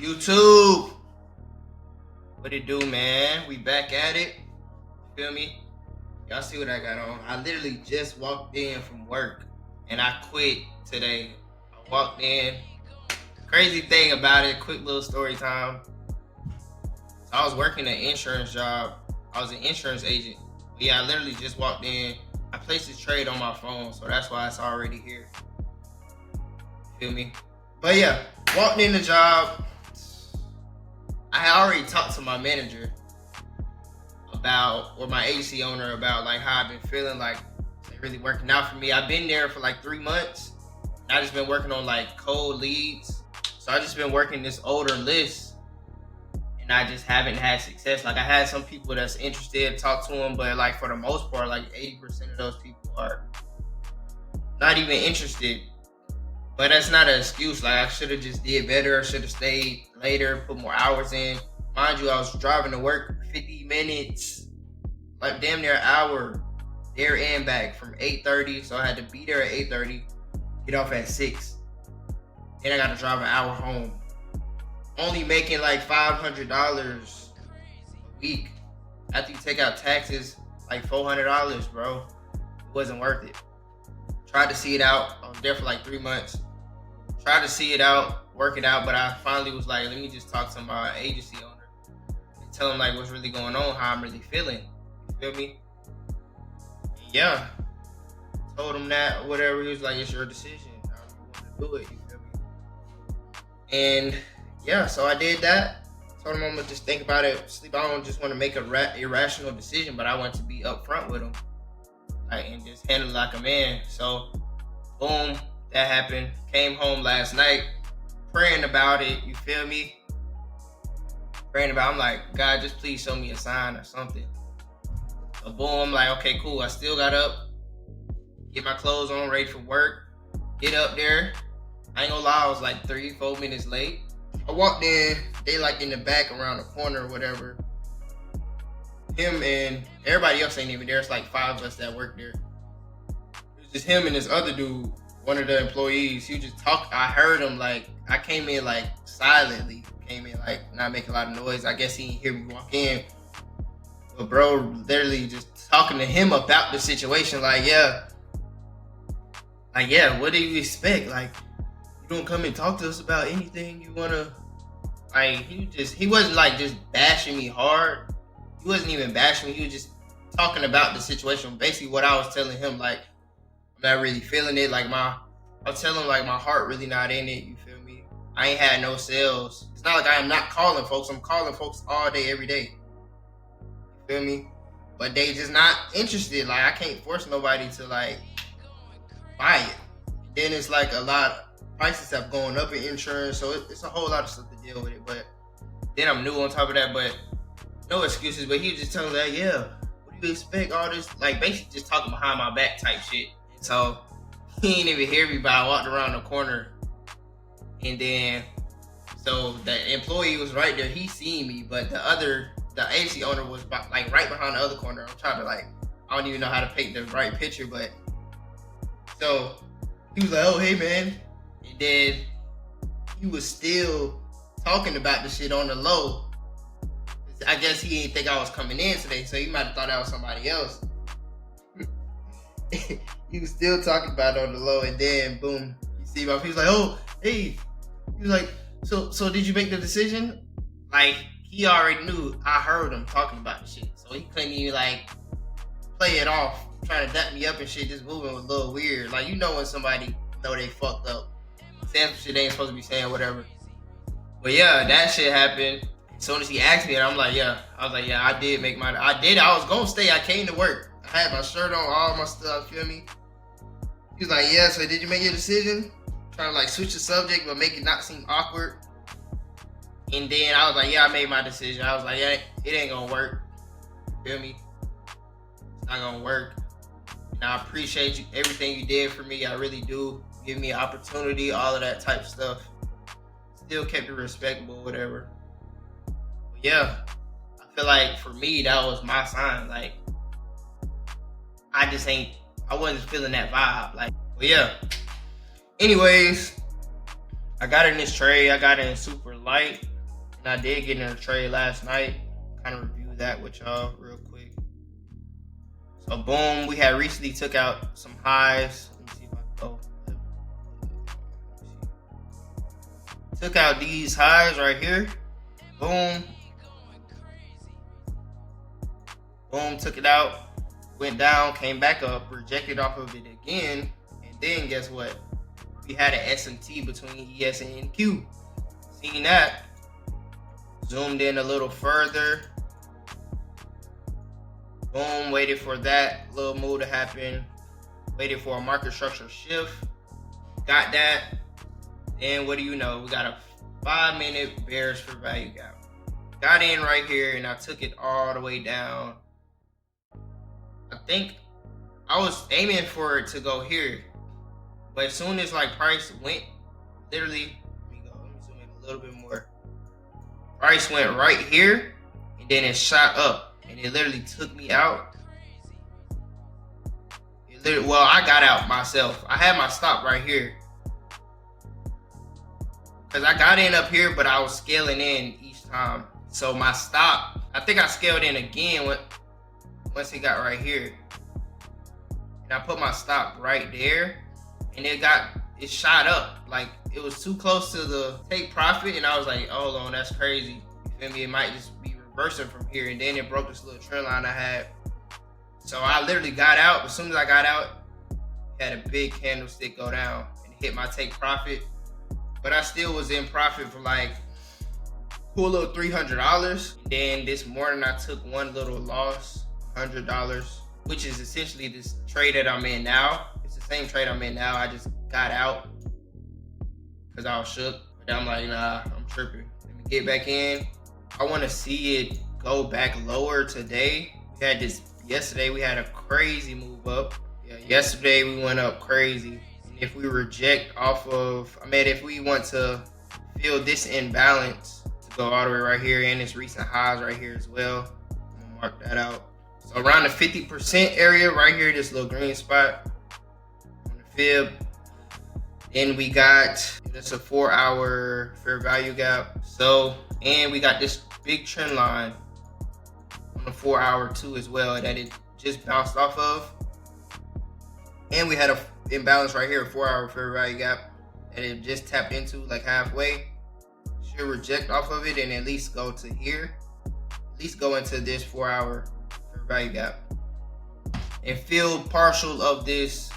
YouTube, what it do, man? We back at it. Feel me? Y'all see what I got on? I literally just walked in from work and I quit today. I walked in. Crazy thing about it, quick little story time. So I was working an insurance job. I was an insurance agent. But yeah, I literally just walked in. I placed this trade on my phone, so that's why it's already here. Feel me? But yeah, walked in the job. I had already talked to my manager about, or my agency owner about, like, how I've been feeling, like it's really working out for me. I've been there for like 3 months. I just been working on like cold leads. So I just been working this older list and I just haven't had success. Like, I had some people that's interested, talk to them, but like for the most part, like 80% of those people are not even interested. But that's not an excuse. Like, I should have just did better. I should have stayed later, put more hours in. Mind you, I was driving to work 50 minutes, like damn near an hour there and back from 8:30. So I had to be there at 8:30, get off at 6. Then I got to drive an hour home. Only making like $500 a week. After you take out taxes, like $400, bro. It wasn't worth it. Tried to see it out. I was there for like 3 months. Tried to see it out, work it out, but I finally was like, let me just talk to my agency owner and tell him like what's really going on, how I'm really feeling. You feel me? And yeah. Told him that or whatever. He was like, it's your decision. How you want to do it, you feel me? And yeah, so I did that. Told him I'm gonna just think about it, sleep. I don't just want to make a irrational decision, but I want to be upfront with him, like, and just handle it like a man. So, boom, that happened. Came home last night, praying about it. You feel me? Praying about. I'm like, God, just please show me a sign or something. So boom, I'm like, okay, cool. I still got up, get my clothes on, ready for work. Get up there. I ain't gonna lie, I was like 3-4 minutes late. I walked in, they like in the back around the corner or whatever. Him and everybody else ain't even there. It's like 5 of us that work there. It was just him and this other dude, one of the employees. He just talked. I heard him, like, I came in like silently. Came in like not making a lot of noise. I guess he didn't hear me walk in. But bro, literally just talking to him about the situation. Like, yeah, what do you expect? Like, you don't come and talk to us about anything you wanna. Like, he wasn't like just bashing me hard. He wasn't even bashing me. He was just talking about the situation. Basically, what I was telling him, like, I'm not really feeling it. Like, I was telling him, like, my heart really not in it. You feel me? I ain't had no sales. It's not like I am not calling folks. I'm calling folks all day, every day. You feel me? But they just not interested. Like, I can't force nobody to, like, buy it. Then it's like a lot. Prices have gone up in insurance, so it's a whole lot of stuff to deal with it. But then I'm new on top of that. But no excuses. But he was just telling me, like, yeah, what do you expect? All this, like, basically just talking behind my back type shit. So he didn't even hear me, but I walked around the corner, and then so the employee was right there. He seen me, but the agency owner was like right behind the other corner. I'm trying to, like, I don't even know how to paint the right picture, but so he was like, oh, hey man, and then he was still talking about the shit on the low. I guess he didn't think I was coming in today, so he might have thought I was somebody else. He was still talking about it on the low, and then boom, you see him. He was like, oh, hey. He was like, so did you make the decision? Like, he already knew. I heard him talking about the shit, so he couldn't even, like, play it off, trying to dap me up and shit. Just moving was a little weird. Like, you know when somebody know they fucked up, saying some shit they ain't supposed to be saying, whatever. But yeah, that shit happened. As soon as he asked me, and I'm like, yeah. I was like, yeah, I did. I was gonna stay. I came to work. I had my shirt on, all my stuff. Feel me? He was like, yeah. So did you make your decision? Trying to, like, switch the subject, but make it not seem awkward. And then I was like, yeah, I made my decision. I was like, yeah, it ain't gonna work. Feel me? It's not gonna work. And I appreciate you, everything you did for me. I really do. Give me an opportunity, all of that type of stuff. Still kept it respectable, whatever. But yeah, I feel like for me, that was my sign. Like, I wasn't feeling that vibe. Like, but yeah. Anyways, I got in this trade. I got in super light. And I did get in a trade last night. Kind of review that with y'all real quick. So boom, we had recently took out some highs. Let me see if I can go. Took out these highs right here. Boom. Boom, took it out. Went down, came back up, rejected off of it again. And then guess what? We had an SMT between ES and NQ. Seeing that, zoomed in a little further. Boom, waited for that little move to happen. Waited for a market structure shift. Got that. Then what do you know? We got a 5-minute bearish fair value gap. Got in right here and I took it all the way down. I think I was aiming for it to go here. But as soon as like price went, literally, let me zoom in a little bit more. Price went right here and then it shot up and it literally took me out. Well, I got out myself. I had my stop right here. Because I got in up here, but I was scaling in each time. So my stop, I think I scaled in again once it got right here. And I put my stop right there. And it shot up. Like, it was too close to the take profit. And I was like, hold on, that's crazy. You feel me? It might just be reversing from here. And then it broke this little trend line I had. So I literally got out. As soon as I got out, had a big candlestick go down and hit my take profit. But I still was in profit for like cool little $300. And then this morning I took one little loss, $100, which is essentially this trade that I'm in now. It's the same trade I'm in now. I just got out because I was shook. But I'm like, nah, I'm tripping. Let me get back in. I want to see it go back lower today. We had this yesterday. We had a crazy move up. Yeah, yesterday we went up crazy. If we reject off of, if we want to fill this imbalance to go all the way right here and its recent highs right here as well, I'm gonna mark that out. So around the 50% area right here, this little green spot on the fib. Then we got, it's a 4-hour fair value gap. So, and we got this big trend line on the 4-hour too as well that it just bounced off of. And we had a imbalance right here, a 4-hour fair value gap that it just tapped into like halfway. Should reject off of it and at least go to here. At least go into this 4-hour fair value gap. And feel partial of this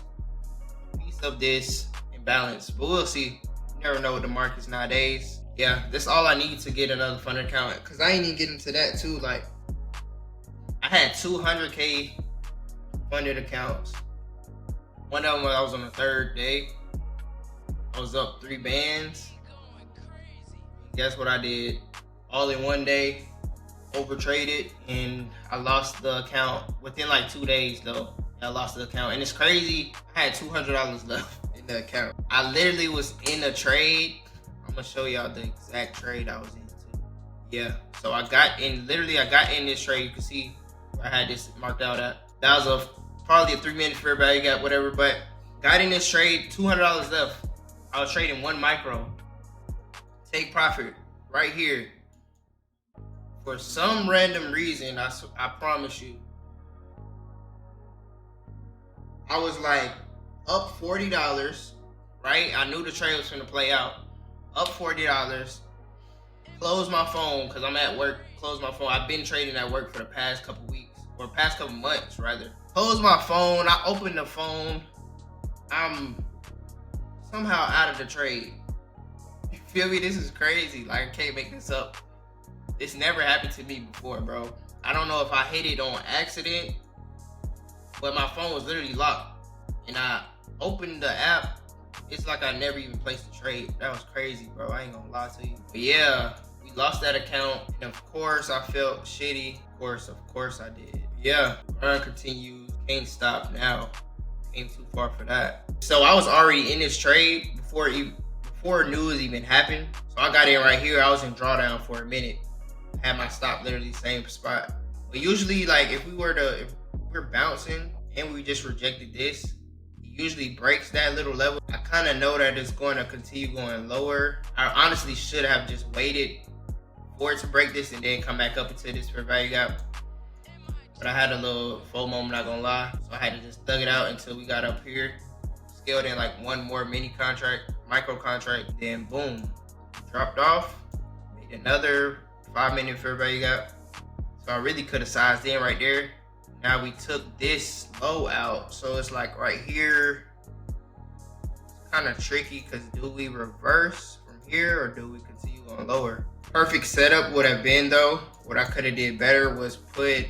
piece of this imbalance. But we'll see. You never know with the markets nowadays. Yeah, that's all I need to get another funded account. Cause I ain't even getting to that too. Like, I had 200K funded accounts. One of them, I was on the 3rd day. I was up 3 bands. Guess what I did? All in one day, over traded, and I lost the account within like 2 days though. I lost the account, and it's crazy. I had $200 left in the account. I literally was in a trade. I'm gonna show y'all the exact trade I was into. Yeah, so I got in this trade. You can see where I had this marked out at. That was probably a 3-minute fair value gap, whatever, but got in this trade, $200 left. I was trading 1 micro. Take profit right here. For some random reason, I promise you, I was like up $40, right? I knew the trade was gonna play out. Up $40. Close my phone, because I'm at work. Close my phone. I've been trading at work for the past couple weeks, or past couple months, rather. Close my phone. I open the phone. I'm somehow out of the trade. You feel me? This is crazy. Like, I can't make this up. This never happened to me before, bro. I don't know if I hit it on accident, but my phone was literally locked. And I opened the app. It's like I never even placed a trade. That was crazy, bro. I ain't gonna lie to you. But yeah, we lost that account. And of course, I felt shitty. Of course I did. Yeah, run continues. Can't stop now. Came too far for that. So I was already in this trade before news even happened. So I got in right here. I was in drawdown for a minute. Had my stop literally same spot. But usually, like, if we're bouncing and we just rejected this, it usually breaks that little level. I kind of know that it's going to continue going lower. I honestly should have just waited for it to break this and then come back up into this fair value gap. But I had a little FOMO, I'm not gonna lie. So I had to just thug it out until we got up here. Scaled in like one more mini contract, micro contract, then boom, dropped off. Made another 5-minute fair value gap. So I really could have sized in right there. Now we took this low out. So it's like right here. It's kind of tricky because do we reverse from here or do we continue on lower? Perfect setup would have been though, what I could have did better was I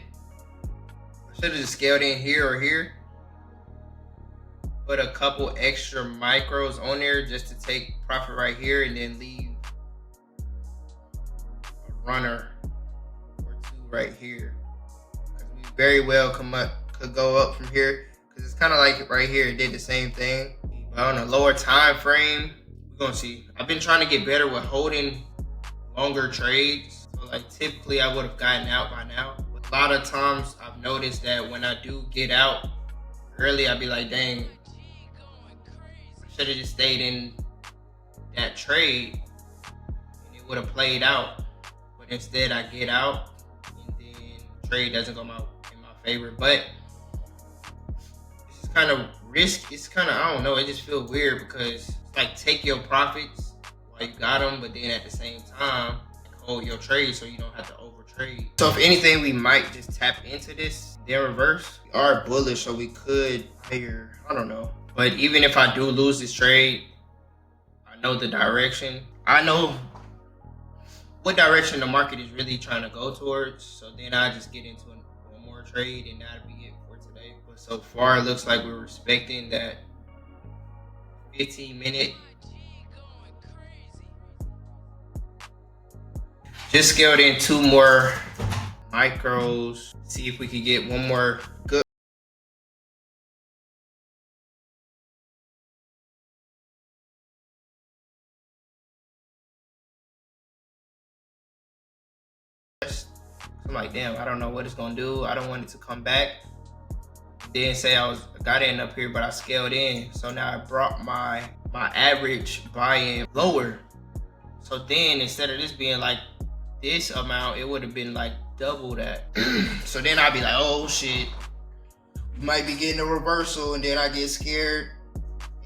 should have just scaled in here or here. Put a couple extra micros on there just to take profit right here and then leave a runner or two right here. We very well could go up from here because it's kind of like right here, it did the same thing. But on a lower time frame, we're gonna see. I've been trying to get better with holding longer trades. So like typically I would have gotten out by now. But a lot of times I've noticed that when I do get out early, I'd be like, dang, I should have just stayed in that trade and it would have played out. But instead I get out and then trade doesn't go in my favor. But it's kind of risky. It's kind of, I don't know, it just feels weird because it's like take your profits while you got them, but then at the same time hold your trade so you don't have to overtrade. So if anything, we might just tap into this, then reverse. We are bullish, so we could higher, I don't know. But even if I do lose this trade, I know the direction. I know what direction the market is really trying to go towards. So then I just get into one more trade and that'll be it for today. But so far, it looks like we're respecting that 15-minute. Just scaled in 2 more micros. See if we could get one more good. I'm like, damn, I don't know what it's gonna do. I don't want it to come back. Didn't say I got in up here, but I scaled in. So now I brought my average buy-in lower. So then instead of this being like this amount, it would have been like double that. So then I'd be like, oh shit, might be getting a reversal, and then I get scared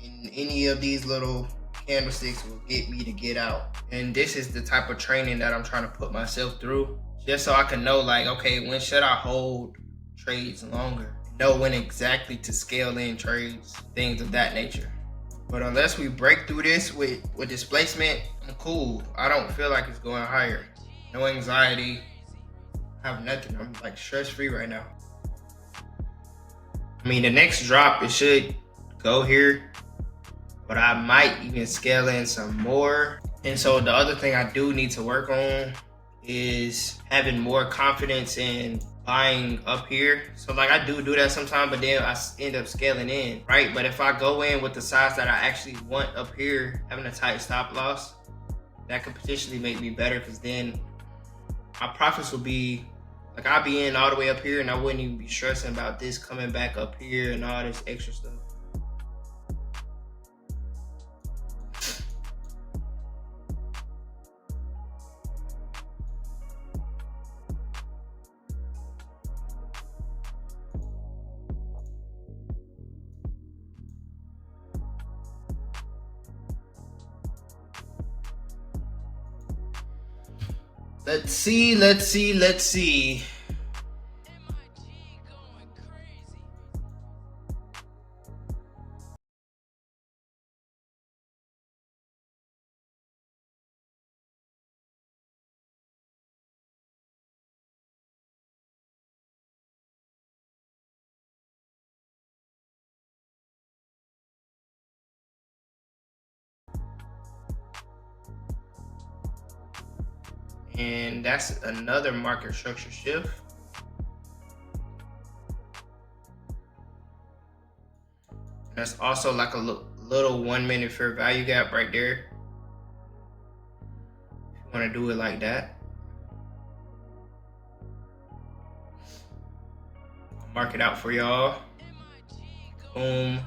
and any of these little candlesticks will get me to get out. And this is the type of training that I'm trying to put myself through, just so I can know like, okay, when should I hold trades longer? Know when exactly to scale in trades, things of that nature. But unless we break through this with displacement, I'm cool. I don't feel like it's going higher. No anxiety, I have nothing. I'm like stress-free right now. I mean, the next drop, it should go here, but I might even scale in some more. And so the other thing I do need to work on is having more confidence in buying up here. So like I do that sometimes, but then I end up scaling in, right? But if I go in with the size that I actually want up here, having a tight stop loss, that could potentially make me better, because then my profits will be, like I'll be in all the way up here and I wouldn't even be stressing about this coming back up here and all this extra stuff. Let's see. And that's another market structure shift. That's also like a little 1 minute fair value gap right there. If you want to do it like that. I'll mark it out for y'all. Boom.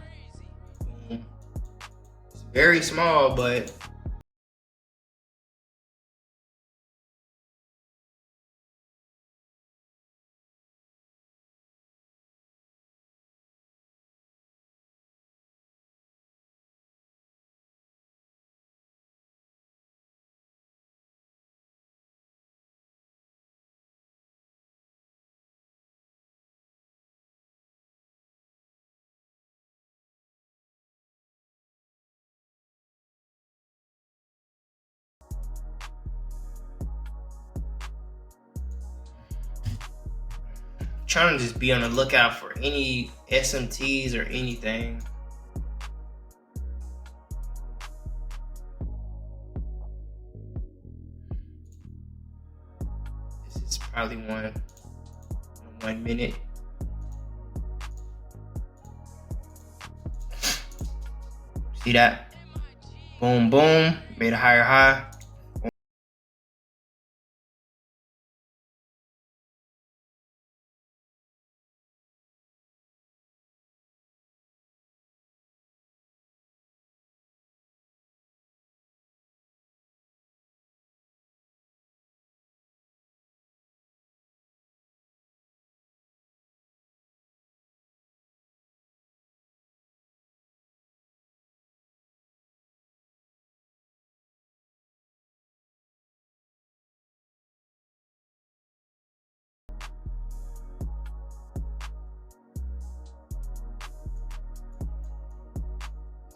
Boom. It's very small, but trying to just be on the lookout for any SMTs or anything. This is probably 1 minute. See that? Boom, boom. Made a higher high.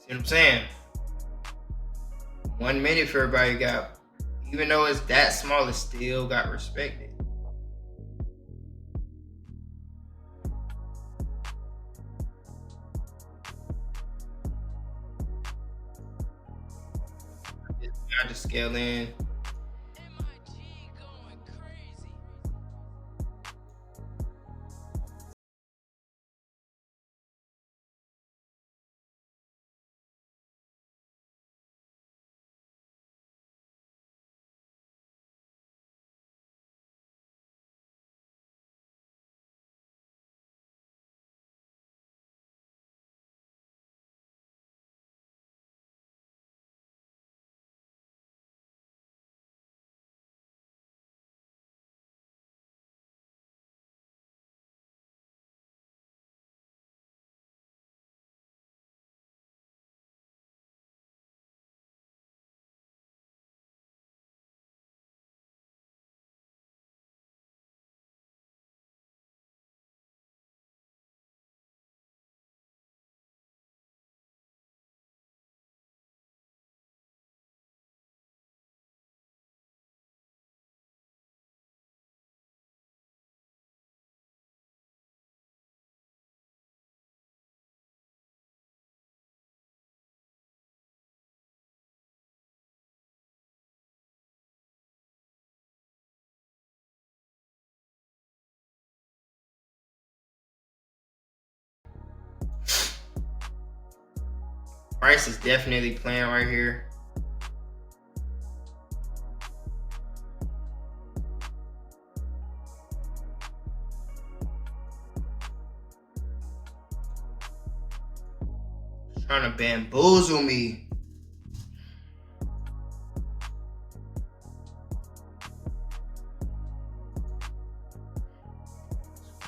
See what I'm saying? 1 minute for everybody got, even though it's that small, it still got respected. I just scale in. Price is definitely playing right here. Trying to bamboozle me.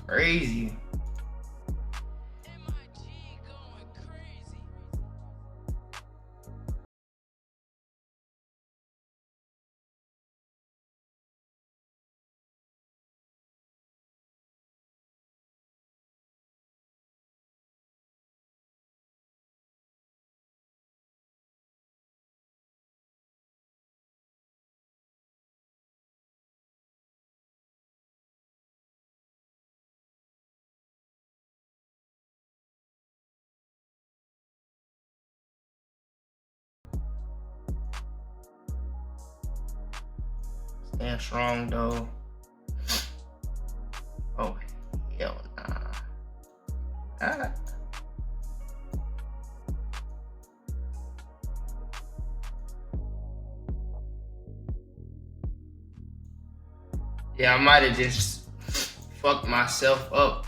Crazy. Stand strong though. Oh, hell nah. Ah. Yeah, I might have just fucked myself up.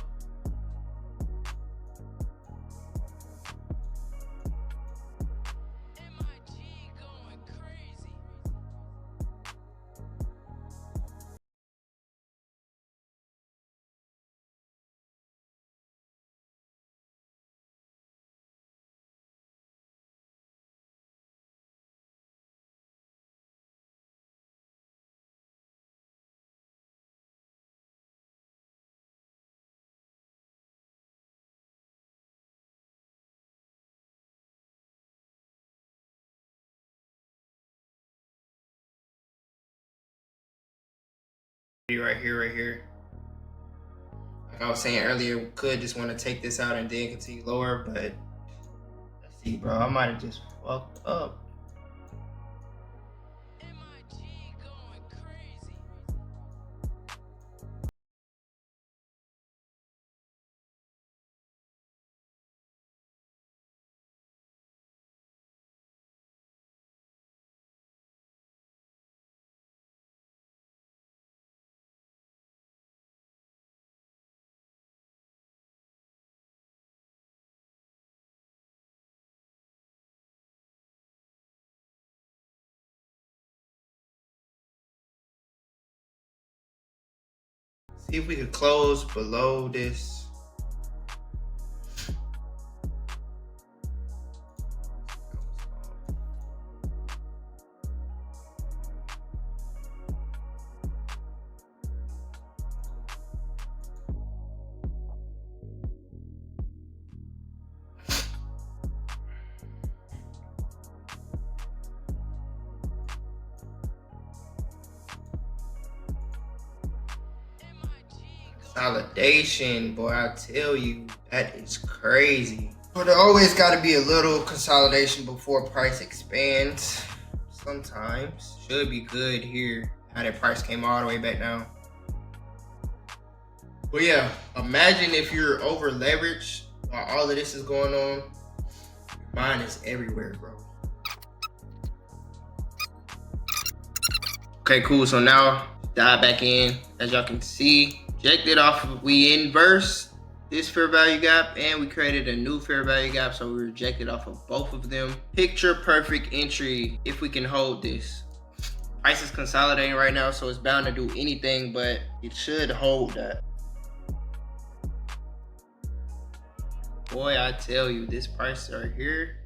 Right here, right here. I Like I was saying earlier, we could just want to take this out and then continue lower, but let's see, bro. I might have just fucked up. See if we could close below this. Consolidation, boy, I tell you, that is crazy. But there always got to be a little consolidation before price expands. Sometimes should be good here. How that price came all the way back down. But yeah, imagine if you're over leveraged while all of this is going on. Your mind is everywhere, bro. Okay, cool. So now dive back in. As y'all can see, rejected off of, we inverse this fair value gap and we created a new fair value gap, so we rejected off of both of them. Picture perfect entry if we can hold this. Price is consolidating right now, so it's bound to do anything, but it should hold that. Boy, I tell you, this price right here,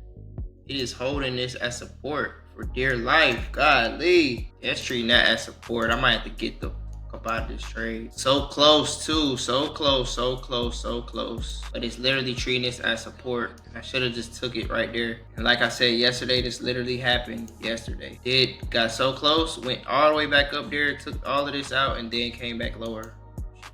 it is holding this as support for dear life. Godly, it's treating that as support. I might have to get the fuck out of this trade. So close too, so close, so close, so close. But it's literally treating this as support. I should have just took it right there. And like I said yesterday, this literally happened yesterday. It got so close, went all the way back up there, took all of this out, and then came back lower.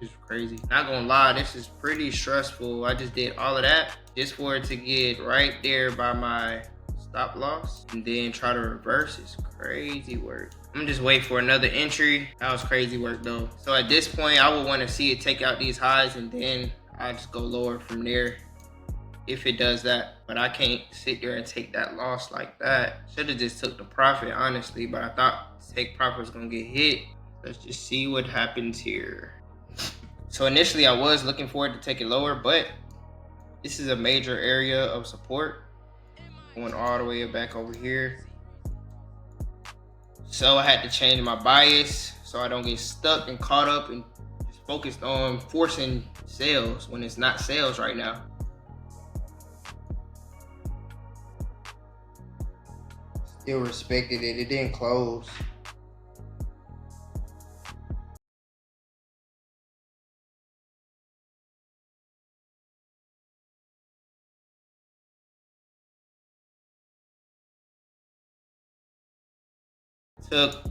It's crazy. Not gonna lie, this is pretty stressful. I just did all of that just for it to get right there by my stop loss and then try to reverse. It's crazy work. I'm just wait for another entry. That was crazy work though. So at this point, I would want to see it take out these highs and then I just go lower from there if it does that. But I can't sit there and take that loss like that. Should have just took the profit, honestly, but I thought take profit was gonna get hit. Let's just see what happens here. So initially I was looking for it to take it lower, but this is a major area of support going all the way back over here. So I had to change my bias so I don't get stuck and caught up and just focused on forcing sales when it's not sales right now. Still respected it. It didn't close. Took a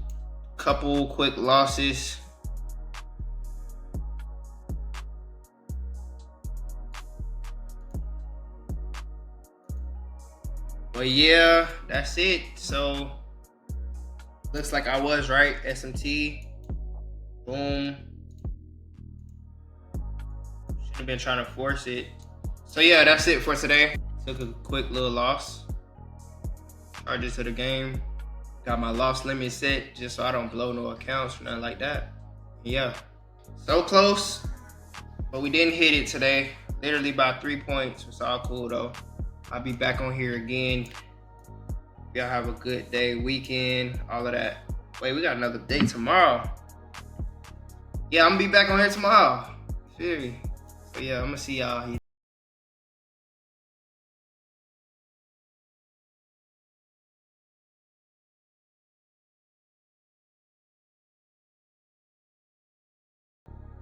couple quick losses. But yeah, that's it. So looks like I was right. SMT. Boom. Should have been trying to force it. So yeah, that's it for today. Took a quick little loss. Charges to the game. Got my loss limit set just so I don't blow no accounts or nothing like that. Yeah, so close, but we didn't hit it today. Literally by 3 points. It's all cool though. I'll be back on here again. Y'all have a good day, weekend, all of that. Wait, we got another day tomorrow. Yeah, I'm gonna be back on here tomorrow. You feel me? So yeah, I'm gonna see y'all.